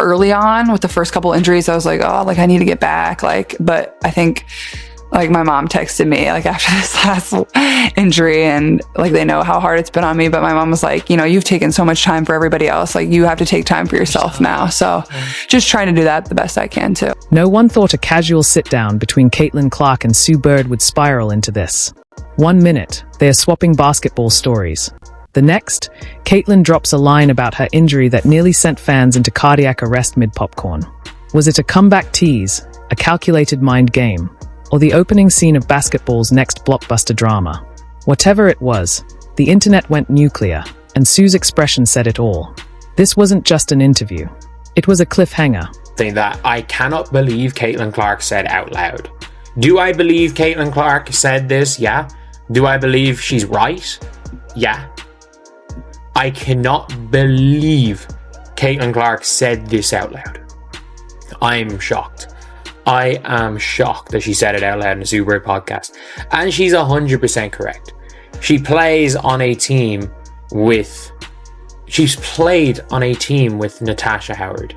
early on with the first couple injuries, I was like, oh, like I need to get back. Like, but I think like my mom texted me like after this last injury, and like they know how hard it's been on me, but my mom was like, you know, you've taken so much time for everybody else, like you have to take time for yourself now. So just trying to do that the best I can too. No one thought a casual sit-down between Caitlin Clark and Sue Bird would spiral into this. 1 minute, they are swapping basketball stories. The next, Caitlin drops a line about her injury that nearly sent fans into cardiac arrest mid-popcorn. Was it a comeback tease, a calculated mind game, or the opening scene of basketball's next blockbuster drama? Whatever it was, the internet went nuclear, and Sue's expression said it all. This wasn't just an interview. It was a cliffhanger. That I cannot believe Caitlin Clark said out loud. Do I believe Caitlin Clark said this? Yeah. Do I believe she's right? Yeah. I cannot believe Caitlin Clark said this out loud. I'm shocked. I am shocked that she said it out loud in a Sue Bird podcast. And she's 100% correct. She's played on a team with Natasha Howard,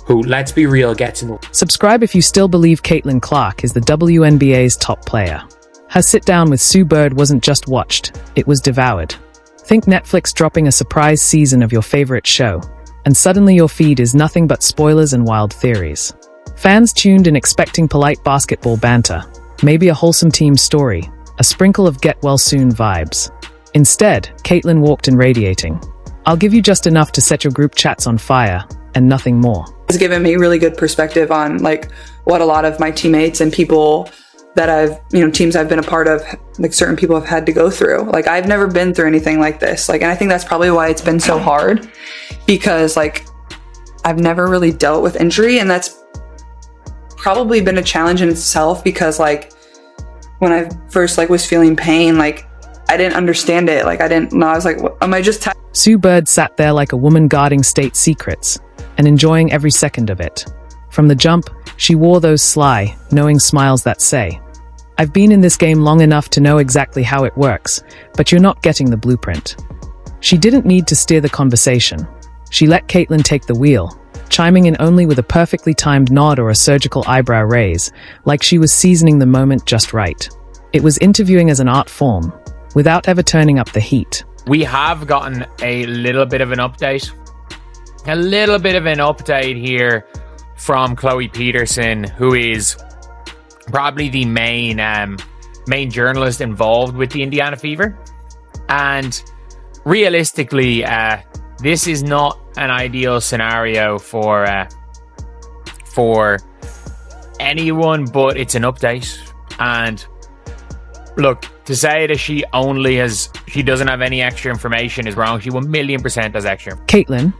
who, let's be real, gets in the... Subscribe if you still believe Caitlin Clark is the WNBA's top player. Her sit-down with Sue Bird wasn't just watched, it was devoured. Think Netflix dropping a surprise season of your favorite show, and suddenly your feed is nothing but spoilers and wild theories. Fans tuned in expecting polite basketball banter, maybe a wholesome team story, a sprinkle of get-well-soon vibes. Instead, Caitlin walked in radiating. I'll give you just enough to set your group chats on fire, and nothing more. It's given me really good perspective on like what a lot of my teammates and people that I've, you know, teams I've been a part of, like certain people have had to go through. Like I've never been through anything like this. Like, and I think that's probably why it's been so hard, because like I've never really dealt with injury, and that's probably been a challenge in itself, because like when I first like was feeling pain, like I didn't understand it. Like I didn't know. I was like, what, am I just tired? Sue Bird sat there like a woman guarding state secrets and enjoying every second of it. From the jump, she wore those sly, knowing smiles that say, I've been in this game long enough to know exactly how it works, but you're not getting the blueprint. She didn't need to steer the conversation. She let Caitlin take the wheel, chiming in only with a perfectly timed nod or a surgical eyebrow raise, like she was seasoning the moment just right. It was interviewing as an art form, without ever turning up the heat. We have gotten a little bit of an update. A little bit of an update here from Chloe Peterson, who is probably the main journalist involved with the Indiana Fever. And realistically, this is not an ideal scenario for anyone, but it's an update. And look, to say that she doesn't have any extra information is wrong. She 1,000,000% has extra. Caitlin,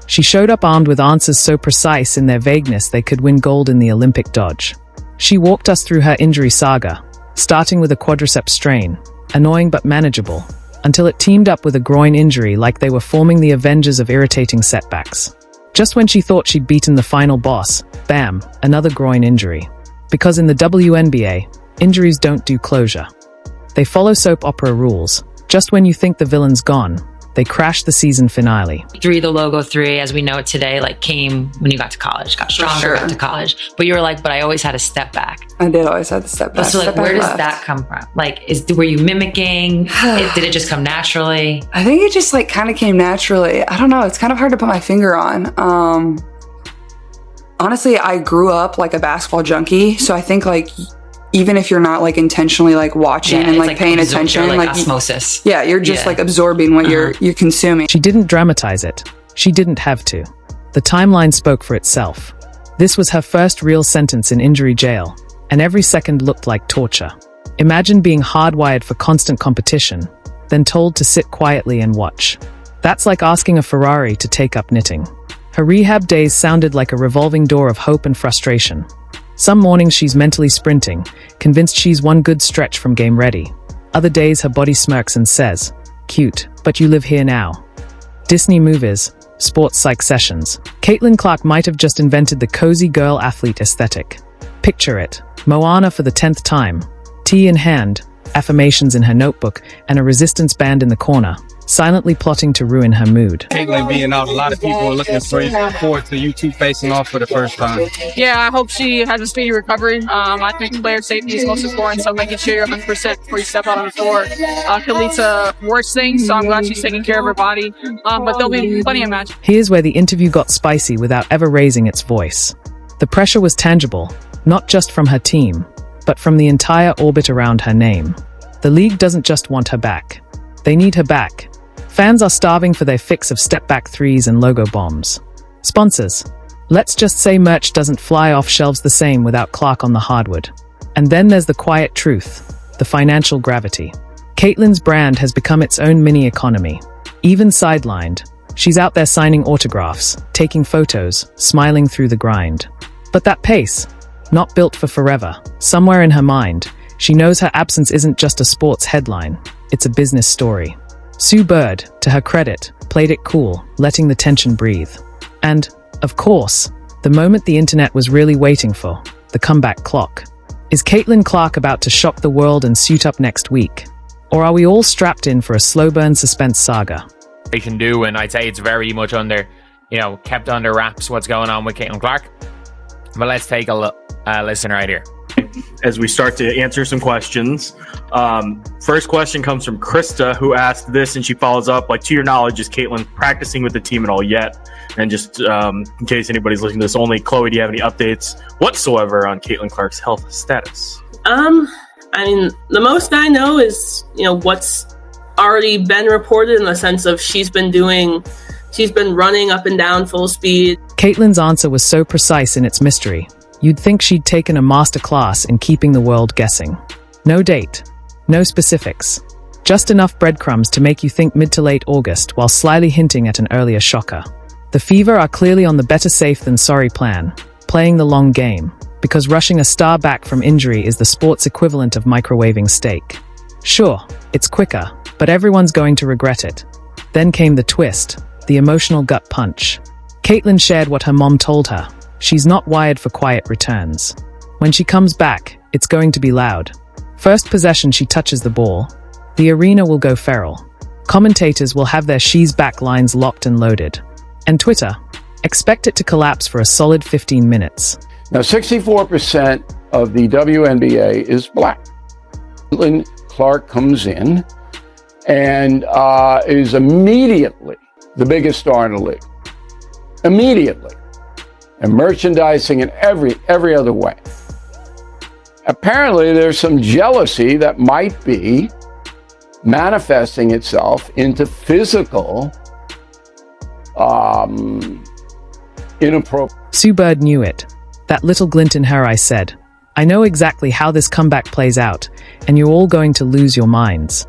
she showed up armed with answers so precise in their vagueness they could win gold in the Olympic dodge. She walked us through her injury saga, starting with a quadriceps strain, annoying but manageable, until it teamed up with a groin injury like they were forming the Avengers of irritating setbacks. Just when she thought she'd beaten the final boss, bam, another groin injury. Because in the WNBA, injuries don't do closure. They follow soap opera rules. Just when you think the villain's gone, they crash the season finale. The logo 3, as we know it today, like came when you got to college, got stronger, got to college. But you were like, but I always had to step back. I did always have to step back. So like, where does that come from? Like, were you mimicking? Did it just come naturally? I think it just like kind of came naturally. I don't know. It's kind of hard to put my finger on. Honestly, I grew up like a basketball junkie. So I think like, even if you're not like intentionally like watching and like paying attention, like osmosis. You're just like absorbing what you're consuming. She didn't dramatize it. She didn't have to. The timeline spoke for itself. This was her first real sentence in injury jail, and every second looked like torture. Imagine being hardwired for constant competition, then told to sit quietly and watch. That's like asking a Ferrari to take up knitting. Her rehab days sounded like a revolving door of hope and frustration. Some mornings she's mentally sprinting, convinced she's one good stretch from game ready. Other days her body smirks and says, cute, but you live here now. Disney movies, sports psych sessions. Caitlin Clark might have just invented the cozy girl athlete aesthetic. Picture it, Moana for the 10th time, tea in hand, affirmations in her notebook, and a resistance band in the corner, silently plotting to ruin her mood. Caitlin being out, a lot of people are looking forward to you two facing off for the first time. Yeah, I hope she has a speedy recovery. I think player safety is most important, so making sure you're 100% before you step out on the floor can lead to worse things, so I'm glad she's taking care of her body. But there'll be plenty of matches. Here's where the interview got spicy without ever raising its voice. The pressure was tangible, not just from her team, but from the entire orbit around her name. The league doesn't just want her back. They need her back. Fans are starving for their fix of step-back threes and logo bombs. Sponsors. Let's just say merch doesn't fly off shelves the same without Clark on the hardwood. And then there's the quiet truth, the financial gravity. Caitlin's brand has become its own mini-economy. Even sidelined, she's out there signing autographs, taking photos, smiling through the grind. But that pace, not built for forever. Somewhere in her mind, she knows her absence isn't just a sports headline, it's a business story. Sue Bird, to her credit, played it cool, letting the tension breathe. And, of course, the moment the internet was really waiting for, the comeback clock. Is Caitlin Clark about to shock the world and suit up next week? Or are we all strapped in for a slow burn suspense saga? They can do, and I'd say it's very much kept under wraps what's going on with Caitlin Clark. But let's take a listen right here. As we start to answer some questions. First question comes from Krista, who asked this, and she follows up, to your knowledge, is Caitlin practicing with the team at all yet? And just in case anybody's listening to this only, Chloe, do you have any updates whatsoever on Caitlin Clark's health status? The most I know is, what's already been reported in the sense of she's been running up and down full speed. Caitlin's answer was so precise in its mystery. You'd think she'd taken a master class in keeping the world guessing. No date, no specifics, just enough breadcrumbs to make you think mid to late August while slyly hinting at an earlier shocker. The Fever are clearly on the better safe than sorry plan, playing the long game, because rushing a star back from injury is the sport's equivalent of microwaving steak. Sure, it's quicker, but everyone's going to regret it. Then came the twist, the emotional gut punch. Caitlin shared what her mom told her. She's not wired for quiet returns. When she comes back, it's going to be loud. First possession she touches the ball, the arena will go feral. Commentators will have their "she's back" lines locked and loaded. And Twitter, expect it to collapse for a solid 15 minutes. Now, 64% of the WNBA is black. Caitlin Clark comes in and is immediately the biggest star in the league. Immediately. And merchandising in every other way. Apparently, there's some jealousy that might be manifesting itself into physical inappropriate. Sue Bird knew it. That little glint in her eye said, I know exactly how this comeback plays out, and you're all going to lose your minds.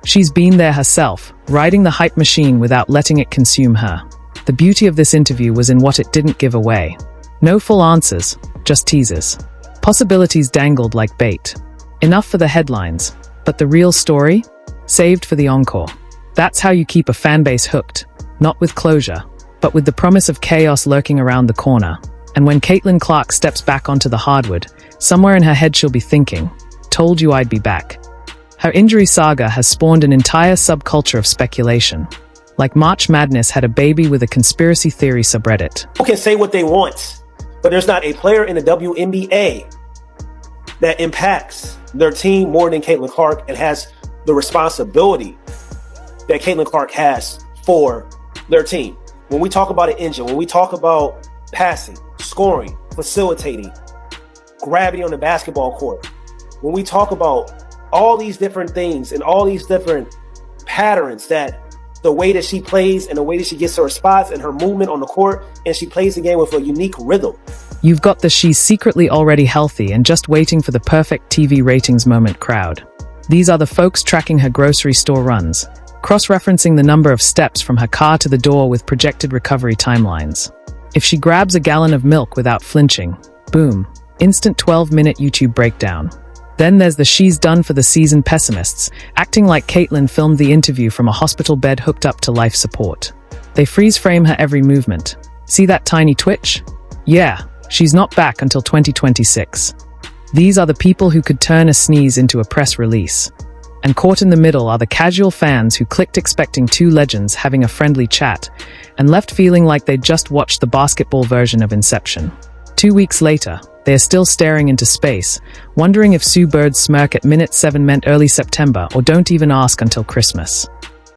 She's been there herself, riding the hype machine without letting it consume her. The beauty of this interview was in what it didn't give away. No full answers, just teasers. Possibilities dangled like bait. Enough for the headlines, but the real story? Saved for the encore. That's how you keep a fan base hooked, not with closure, but with the promise of chaos lurking around the corner. And when Caitlin Clark steps back onto the hardwood, somewhere in her head she'll be thinking, told you I'd be back. Her injury saga has spawned an entire subculture of speculation. Like March Madness had a baby with a conspiracy theory subreddit. People can say what they want, but there's not a player in the WNBA that impacts their team more than Caitlin Clark and has the responsibility that Caitlin Clark has for their team. When we talk about an engine, when we talk about passing, scoring, facilitating, gravity on the basketball court, when we talk about all these different things and all these different patterns, that the way that she plays and the way that she gets her spots and her movement on the court, and she plays the game with a unique rhythm. You've got the she's secretly already healthy and just waiting for the perfect TV ratings moment crowd. These are the folks tracking her grocery store runs, cross-referencing the number of steps from her car to the door with projected recovery timelines. If she grabs a gallon of milk without flinching, boom, instant 12-minute YouTube breakdown. Then there's the she's done for the season pessimists, acting like Caitlin filmed the interview from a hospital bed hooked up to life support. They freeze frame her every movement. See that tiny twitch? Yeah, she's not back until 2026. These are the people who could turn a sneeze into a press release. And caught in the middle are the casual fans who clicked expecting two legends having a friendly chat, and left feeling like they'd just watched the basketball version of Inception. 2 weeks later, they are still staring into space, wondering if Sue Bird's smirk at minute 7 meant early September or don't even ask until Christmas.